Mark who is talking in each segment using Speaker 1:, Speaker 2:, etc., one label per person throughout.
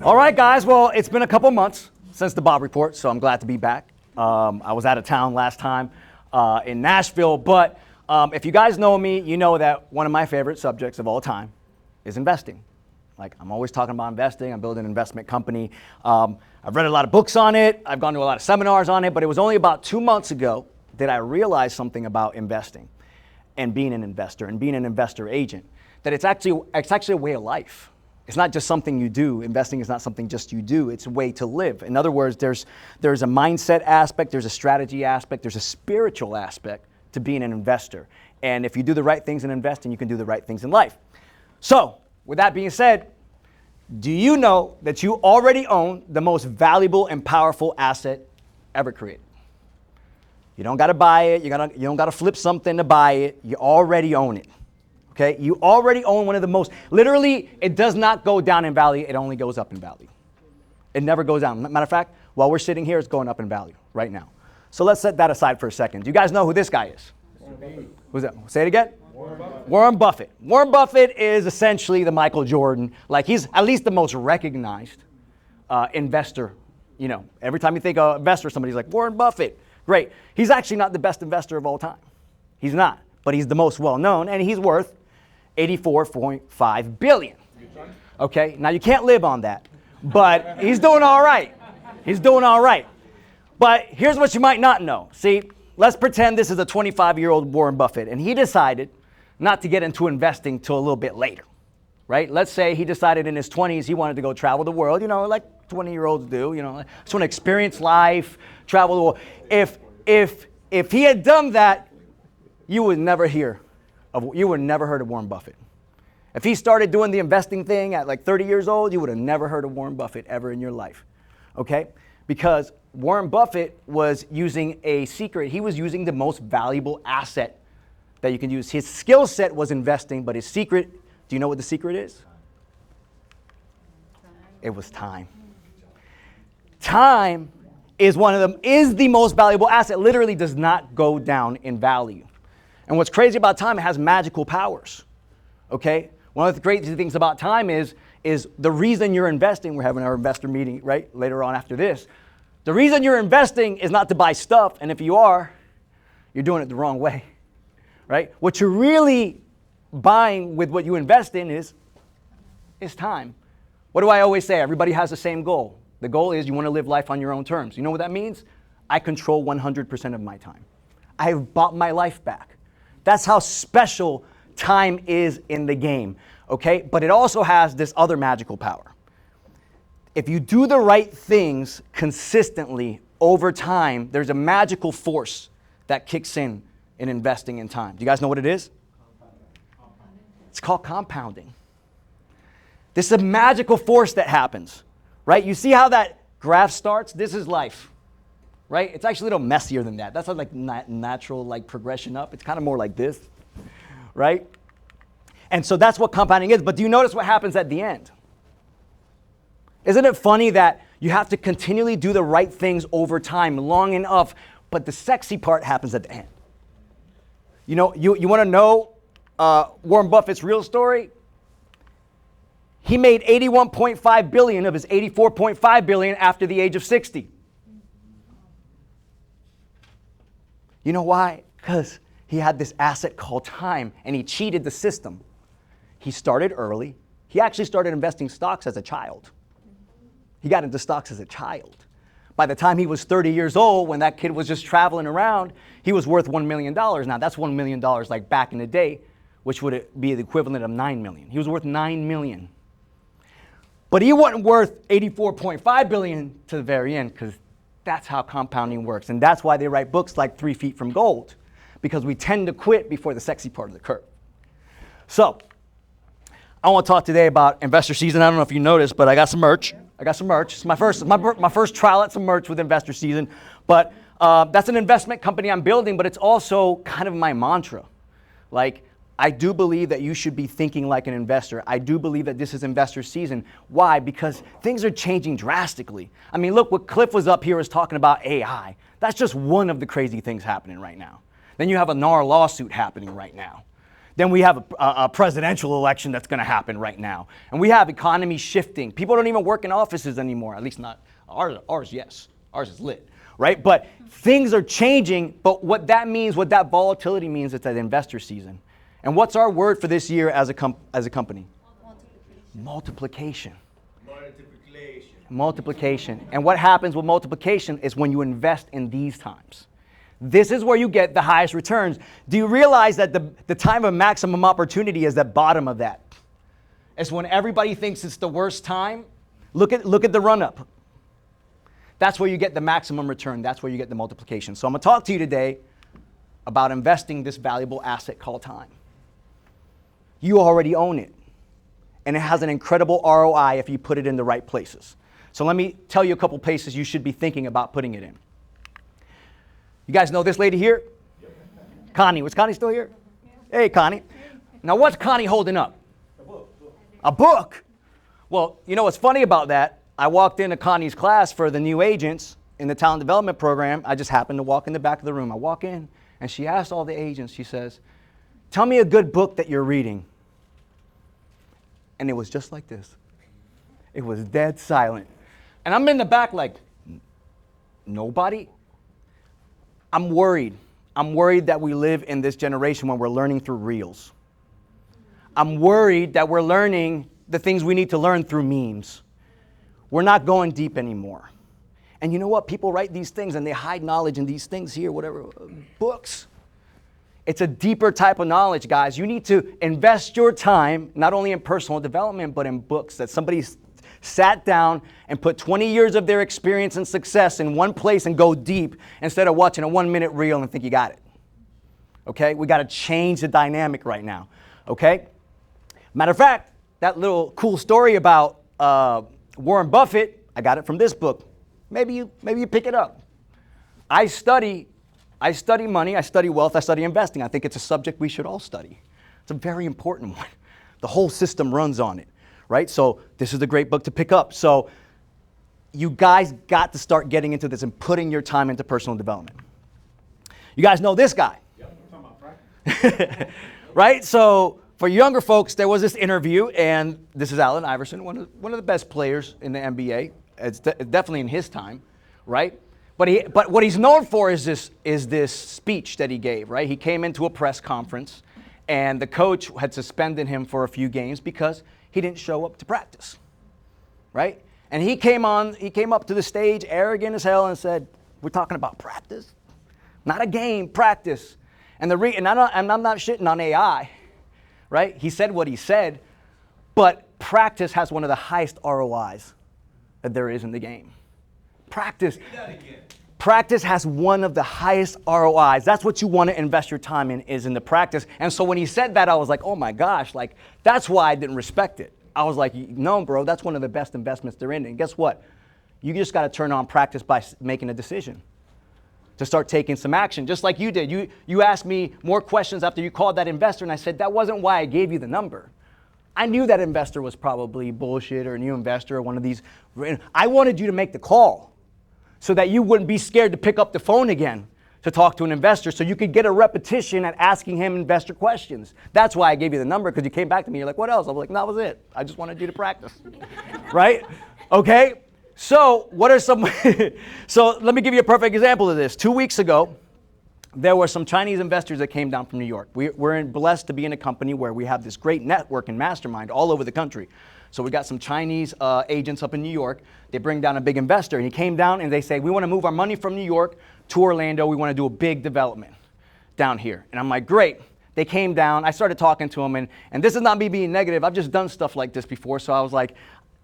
Speaker 1: All right, guys. Well, it's been a couple months since the Bob Report, so I'm glad to be back. I was out of town last time in Nashville, but if you guys know me, you know that one of my favorite subjects of all time is investing. Like, I'm always talking about investing. I'm building an investment company. I've read a lot of books on it. I've gone to a lot of seminars on it, but it was only about 2 months ago that I realized something about investing and being an investor and being an investor agent, that it's actually a way of life. It's not just something you do. Investing is not something just you do. It's a way to live. In other words, there's a mindset aspect, there's a strategy aspect, there's a spiritual aspect to being an investor. And if you do the right things in investing, you can do the right things in life. So, with that being said, do you know that you already own the most valuable and powerful asset ever created? You don't got to buy it. You don't got to flip something to buy it. You already own it. Okay? You already own one of the most, literally, it does not go down in value. It only goes up in value. It never goes down. Matter of fact, while we're sitting here, it's going up in value right now. So let's set that aside for a second. Do you guys know who this guy is? Who's that? Say it again. Warren Buffett. Warren Buffett is essentially the Michael Jordan. Like, he's at least the most recognized investor. You know, every time you think of investor, somebody's like, Warren Buffett. Great. He's actually not the best investor of all time. He's not. But he's the most well-known, and he's worth $84.5 billion. Okay? Now, you can't live on that. But he's doing all right. He's doing all right. But here's what you might not know. See, let's pretend this is a 25-year-old Warren Buffett, and he decided not to get into investing till a little bit later, right? Let's say he decided in his 20s he wanted to go travel the world, you know, like 20-year-olds do, you know, just want to experience life, travel the world. If he had done that, you would never heard of Warren Buffett. If he started doing the investing thing at like 30 years old, you would have never heard of Warren Buffett ever in your life, okay? Because Warren Buffett was using a secret. He was using the most valuable asset that you can use. His skill set was investing, but his secret, do you know what the secret is? It was time. Time is the most valuable asset. Literally does not go down in value. And what's crazy about time, it has magical powers. Okay? One of the crazy things about time is the reason you're investing, we're having our investor meeting right later on after this. The reason you're investing is not to buy stuff, and if you are, you're doing it the wrong way. Right? What you're really buying with what you invest in is time. What do I always say? Everybody has the same goal. The goal is you want to live life on your own terms. You know what that means? I control 100% of my time. I have bought my life back. That's how special time is in the game. Okay? But it also has this other magical power. If you do the right things consistently over time, there's a magical force that kicks in investing in time. Do you guys know what it is? It's called compounding. This is a magical force that happens, right? You see how that graph starts? This is life, right? It's actually a little messier than that. That's not like natural like progression up. It's kind of more like this, right? And so that's what compounding is. But do you notice what happens at the end? Isn't it funny that you have to continually do the right things over time, long enough, but the sexy part happens at the end? You know, you want to know Warren Buffett's real story? He made $81.5 billion of his $84.5 billion after the age of 60. You know why? Because he had this asset called time, and he cheated the system. He started early. He actually started investing stocks as a child. He got into stocks as a child. By the time he was 30 years old, when that kid was just traveling around, he was worth $1 million. Now, that's $1 million like back in the day, which would be the equivalent of $9 million. He was worth $9 million. But he wasn't worth $84.5 billion to the very end, because that's how compounding works. And that's why they write books like 3 Feet from Gold, because we tend to quit before the sexy part of the curve. So, I want to talk today about investor season. I don't know if you noticed, but I got some merch. It's my first trial at some merch with investor season. But that's an investment company I'm building, but it's also kind of my mantra. Like, I do believe that you should be thinking like an investor. I do believe that this is investor season. Why? Because things are changing drastically. I mean, look, what Cliff was up here was talking about AI. That's just one of the crazy things happening right now. Then you have a NAR lawsuit happening right now. Then we have a presidential election that's going to happen right now. And we have economy shifting. People don't even work in offices anymore, at least not ours, yes. Ours is lit, right? But things are changing, but what that means, what that volatility means, it's an investor season. And what's our word for this year as a company? Multiplication. Multiplication. And what happens with multiplication is when you invest in these times. This is where you get the highest returns. Do you realize that the time of maximum opportunity is the bottom of that? It's when everybody thinks it's the worst time. Look at the run-up. That's where you get the maximum return. That's where you get the multiplication. So I'm going to talk to you today about investing this valuable asset called time. You already own it. And it has an incredible ROI if you put it in the right places. So let me tell you a couple places you should be thinking about putting it in. You guys know this lady here? Connie. Was Connie still here? Hey, Connie. Now, what's Connie holding up? A book. Well, you know what's funny about that? I walked into Connie's class for the new agents in the talent development program. I just happened to walk in the back of the room. I walk in, and she asked all the agents, she says, tell me a good book that you're reading. And it was just like this. It was dead silent. And I'm in the back like, nobody? I'm worried. I'm worried that we live in this generation when we're learning through reels. I'm worried that we're learning the things we need to learn through memes. We're not going deep anymore. And you know what? People write these things and they hide knowledge in these things here, whatever, books. It's a deeper type of knowledge, guys. You need to invest your time, not only in personal development, but in books that somebody sat down and put 20 years of their experience and success in one place and go deep instead of watching a 1-minute reel and think you got it. Okay? We got to change the dynamic right now. Okay? Matter of fact, that little cool story about Warren Buffett, I got it from this book. Maybe you pick it up. I study money, I study wealth, I study investing. I think it's a subject we should all study. It's a very important one. The whole system runs on it, right? So this is a great book to pick up. So you guys got to start getting into this and putting your time into personal development. You guys know this guy. Yep, I'm talking about practice. Right? So for younger folks, there was this interview, and this is Allen Iverson, one of the best players in the NBA. It's definitely in his time, right? But what he's known for is this speech that he gave, right? He came into a press conference, and the coach had suspended him for a few games because he didn't show up to practice, right? And he came up to the stage arrogant as hell and said, "We're talking about practice, not a game, practice." And I'm not shitting on AI, right? He said what he said, but practice has one of the highest ROIs that there is in the game. Practice has one of the highest ROIs. That's what you want to invest your time in, is in the practice. And so when he said that, I was like, oh my gosh, like that's why I didn't respect it. I was like, no, bro, that's one of the best investments there in. And guess what? You just got to turn on practice by making a decision to start taking some action, just like you did. You asked me more questions after you called that investor, and I said, that wasn't why I gave you the number. I knew that investor was probably bullshit or a new investor or one of these. I wanted you to make the call so that you wouldn't be scared to pick up the phone again to talk to an investor, so you could get a repetition at asking him investor questions. That's why I gave you the number, because you came back to me, you're like, what else? I was like, no, that was it. I just wanted you to practice. Right? Okay? So what are some, so let me give you a perfect example of this. 2 weeks ago, there were some Chinese investors that came down from New York. We're blessed to be in a company where we have this great network and mastermind all over the country. So we got some Chinese agents up in New York. They bring down a big investor, and he came down and they say, we want to move our money from New York to Orlando. We want to do a big development down here. And I'm like, great. They came down. I started talking to them, and this is not me being negative. I've just done stuff like this before. So I was like,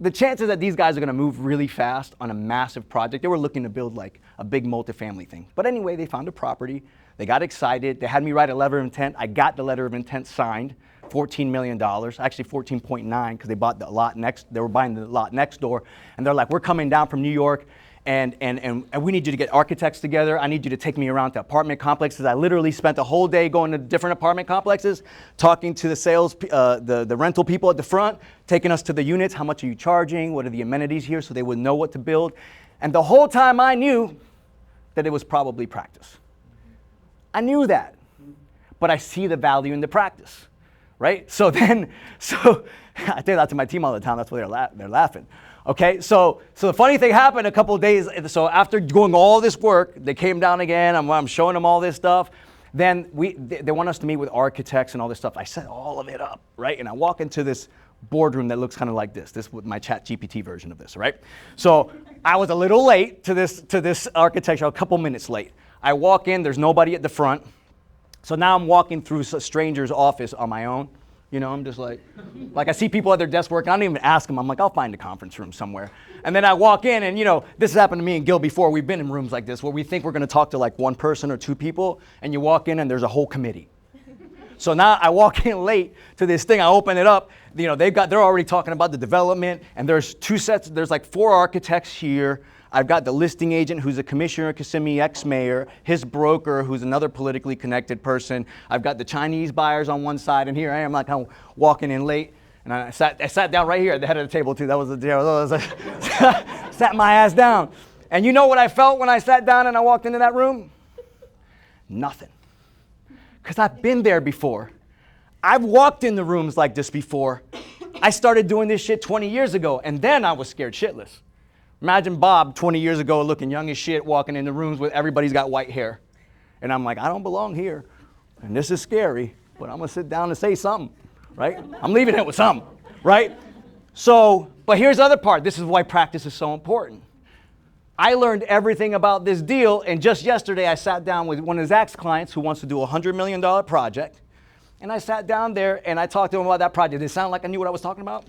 Speaker 1: the chances that these guys are going to move really fast on a massive project, they were looking to build like a big multifamily thing. But anyway, they found a property. They got excited. They had me write a letter of intent. I got the letter of intent signed, $14 million, actually 14.9, because they bought the lot next. They were buying the lot next door, and they're like, we're coming down from New York, and we need you to get architects together. I need you to take me around to apartment complexes. I literally spent a whole day going to different apartment complexes, talking to the sales, the rental people at the front, taking us to the units. How much are you charging? What are the amenities here? So they would know what to build. And the whole time I knew that it was probably practice. I knew that, but I see the value in the practice. right? So I say that to my team all the time. That's why they're laughing. Okay, so the funny thing happened a couple of days. So after doing all this work, they came down again. I'm showing them all this stuff. Then they want us to meet with architects and all this stuff. I set all of it up, right? And I walk into this boardroom that looks kind of like this. This was my ChatGPT version of this, right? So I was a little late to this architecture, a couple minutes late. I walk in, there's nobody at the front. So now I'm walking through a stranger's office on my own. You know, I'm just like I see people at their desk working. I don't even ask them. I'm like, I'll find a conference room somewhere. And then I walk in and, you know, this has happened to me and Gil before. We've been in rooms like this where we think we're going to talk to like one person or two people, and you walk in and there's a whole committee. So now I walk in late to this thing. I open it up. You know, they're already talking about the development, and there's there's like 4 architects here. I've got the listing agent who's a Commissioner Kissimmee ex-mayor, his broker who's another politically connected person. I've got the Chinese buyers on one side, and here I am like I'm walking in late, and I sat down right here at the head of the table too. That was the deal. Sat my ass down. And you know what I felt when I sat down and I walked into that room? Nothing. Because I've been there before. I've walked in the rooms like this before. I started doing this shit 20 years ago, and then I was scared shitless. Imagine Bob 20 years ago looking young as shit, walking in the rooms with everybody's got white hair. And I'm like, I don't belong here. And this is scary, but I'm going to sit down and say something, right? I'm leaving it with something, right? So, but here's the other part. This is why practice is so important. I learned everything about this deal, and just yesterday I sat down with one of Zach's clients who wants to do a $100 million project. And I sat down there and I talked to him about that project. Did it sound like I knew what I was talking about?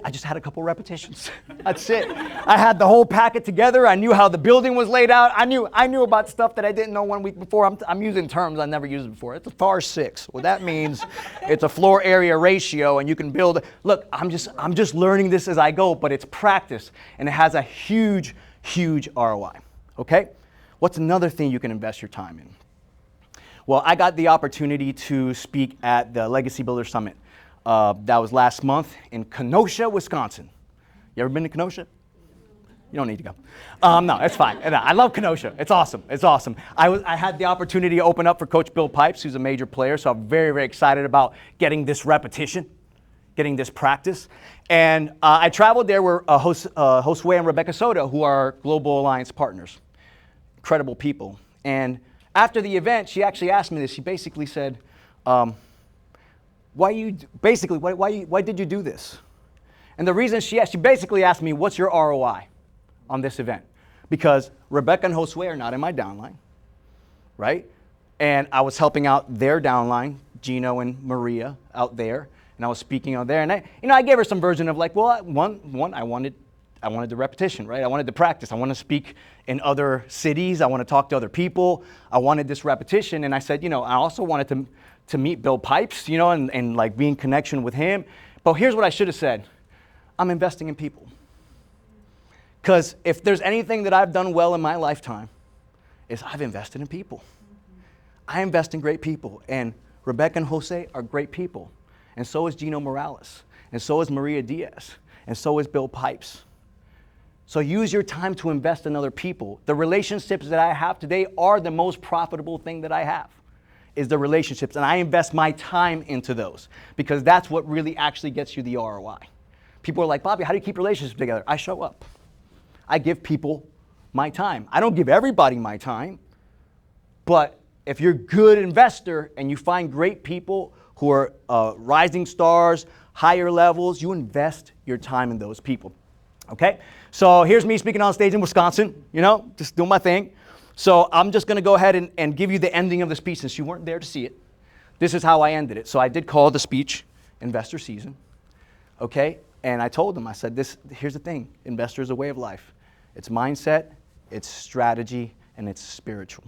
Speaker 1: I just had a couple repetitions. That's it. I had the whole packet together. I knew how the building was laid out. I knew about stuff that I didn't know 1 week before. I'm using terms I never used before. It's a FAR 6. Well, that means it's a floor area ratio, and you can build. Look, I'm just learning this as I go, but it's practice, and it has a huge, huge ROI. Okay? What's another thing you can invest your time in? Well, I got the opportunity to speak at the Legacy Builder Summit. That was last month in Kenosha, Wisconsin. You ever been to Kenosha? You don't need to go. No, it's fine. I love Kenosha. It's awesome. It's awesome. I had the opportunity to open up for Coach Bill Pipes, who's a major player, so I'm very, very excited about getting this repetition, getting this practice. And I traveled there where Josue and Rebecca Soto, who are Global Alliance partners. Incredible people. And after the event, she actually asked me this. She basically said, why did you do this? And the reason she basically asked me, what's your ROI on this event? Because Rebecca and Josue are not in my downline, right? And I was helping out their downline, Gino and Maria out there, and I was speaking out there. And I gave her some version of like, well, I wanted the repetition, right? I wanted the practice. I want to speak in other cities. I want to talk to other people. I wanted this repetition. And I said, I also wanted to meet Bill Pipes, and like be in connection with him. But here's what I should have said. I'm investing in people. Because if there's anything that I've done well in my lifetime, is I've invested in people. I invest in great people. And Rebecca and Jose are great people. And so is Gino Morales. And so is Maria Diaz. And so is Bill Pipes. So use your time to invest in other people. The relationships that I have today are the most profitable thing that I have, is the relationships. And I invest my time into those because that's what really actually gets you the ROI. People are like, Bobby, how do you keep relationships together? I show up. I give people my time. I don't give everybody my time, but if you're a good investor and you find great people who are rising stars, higher levels, you invest your time in those people. Okay? So here's me speaking on stage in Wisconsin, just doing my thing. So I'm just going to go ahead and give you the ending of the speech since you weren't there to see it. This is how I ended it. So I did call the speech Investor Season. Okay? And I told them, I said, here's the thing. Investor is a way of life. It's mindset, it's strategy, and it's spiritual.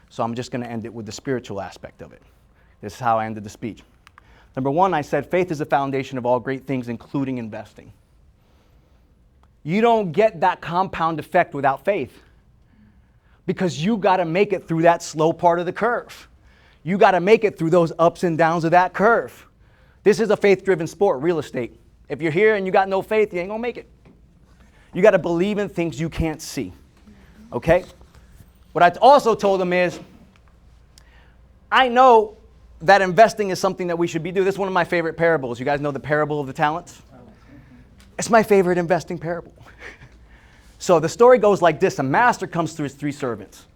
Speaker 1: So I'm just going to end it with the spiritual aspect of it. This is how I ended the speech. Number 1, I said, faith is the foundation of all great things, including investing. You don't get that compound effect without faith because you got to make it through that slow part of the curve. You got to make it through those ups and downs of that curve. This is a faith-driven sport, real estate. If you're here and you got no faith, you ain't going to make it. You got to believe in things you can't see. Okay? What I also told them is, I know that investing is something that we should be doing. This is one of my favorite parables. You guys know the parable of the talents? It's my favorite investing parable. So the story goes like this. A master comes to his 3 servants,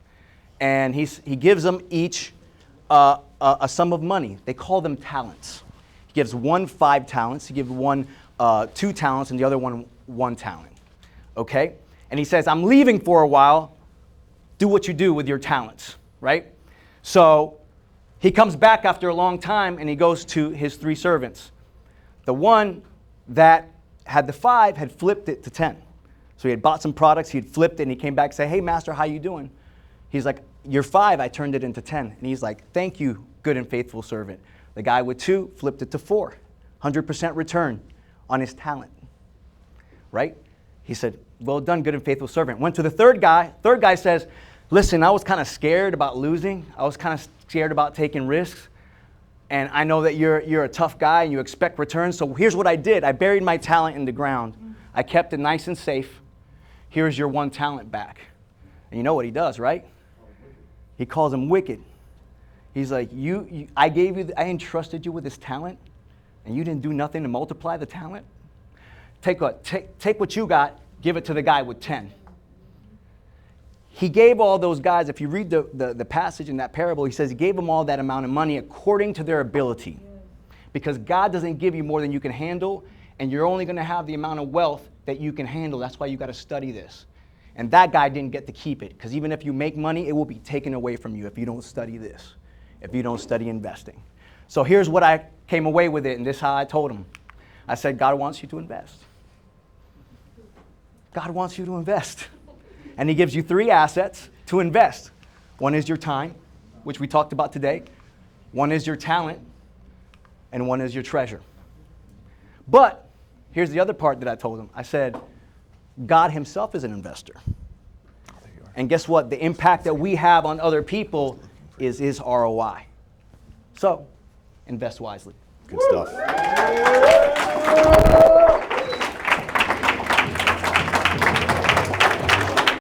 Speaker 1: and he gives them each a sum of money. They call them talents. He gives one 5 talents. He gives one 2 talents, and the other one 1 talent. Okay? And he says, I'm leaving for a while. Do what you do with your talents, right? So he comes back after a long time, and he goes to his 3 servants. The one that had the 5 had flipped it to 10. So he had bought some products, he had flipped it, and he came back and said, hey, master, how you doing? He's like, your 5, I turned it into 10. And he's like, thank you, good and faithful servant. The guy with 2 flipped it to 4. 100% return on his talent, right? He said, well done, good and faithful servant. Went to the third guy. Third guy says, listen, I was kind of scared about losing. I was kind of scared about taking risks. And I know that you're a tough guy and you expect returns. So here's what I did. I buried my talent in the ground. I kept it nice and safe. Here's your 1 talent back. And you know what he does, right? He calls him wicked. He's like, I entrusted you with this talent, and you didn't do nothing to multiply the talent? Take what you got, give it to the guy with 10. He gave all those guys, if you read the passage in that parable, he says he gave them all that amount of money according to their ability. Because God doesn't give you more than you can handle, and you're only going to have the amount of wealth that you can handle. That's why you got to study this. And that guy didn't get to keep it, because even if you make money, it will be taken away from you if you don't study this, if you don't study investing. So here's what I came away with it, and this is how I told him. I said, God wants you to invest. God wants you to invest. And he gives you 3 assets to invest. One is your time, which we talked about today. One is your talent, and one is your treasure. But here's the other part that I told him. I said, God himself is an investor. And guess what? The impact that we have on other people is ROI. So, invest wisely.
Speaker 2: Good stuff.